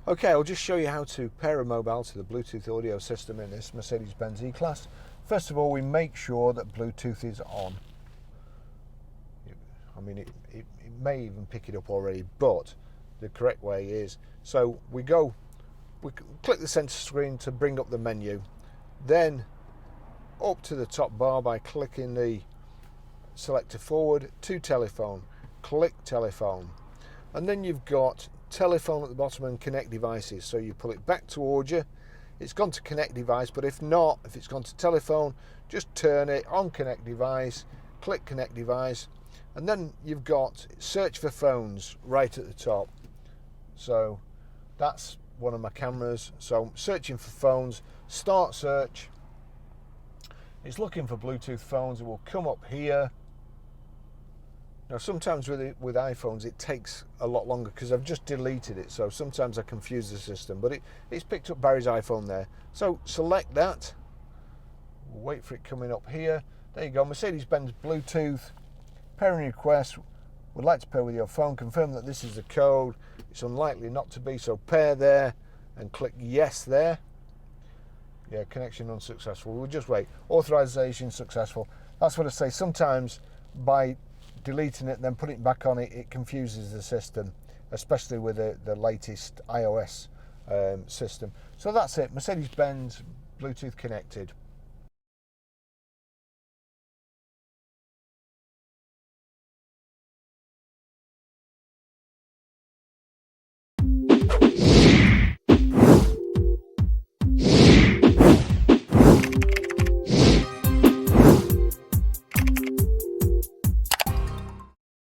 Okay, I'll just show you how to pair a mobile to the Bluetooth audio system in this Mercedes-Benz E-Class. First of all, we make sure that Bluetooth is on. I mean, it may even pick it up already, but the correct way is, so we click the center screen to bring up the menu, then up to the top bar by clicking the selector forward to telephone, click telephone, and then you've got telephone at the bottom and connect devices. So you pull it back towards you, it's gone to connect device, but if not, if it's gone to telephone, just turn it on connect device, click connect device, and then you've got search for phones right at the top. So that's one of my cameras. So searching for phones, start search. It's looking for Bluetooth phones. It will come up here. Now sometimes with iPhones it takes a lot longer because I've just deleted it, so sometimes I confuse the system, but it's picked up Barry's iPhone there. So select that, wait for it coming up here. There you go, Mercedes-Benz Bluetooth, pairing request, would like to pair with your phone, confirm that this is the code. It's unlikely not to be, so pair there and click yes there. Yeah, connection unsuccessful, we'll just wait. Authorization successful. That's what I say, sometimes by deleting it then putting it back on, it confuses the system, especially with the latest iOS system. So that's it, Mercedes-Benz Bluetooth connected.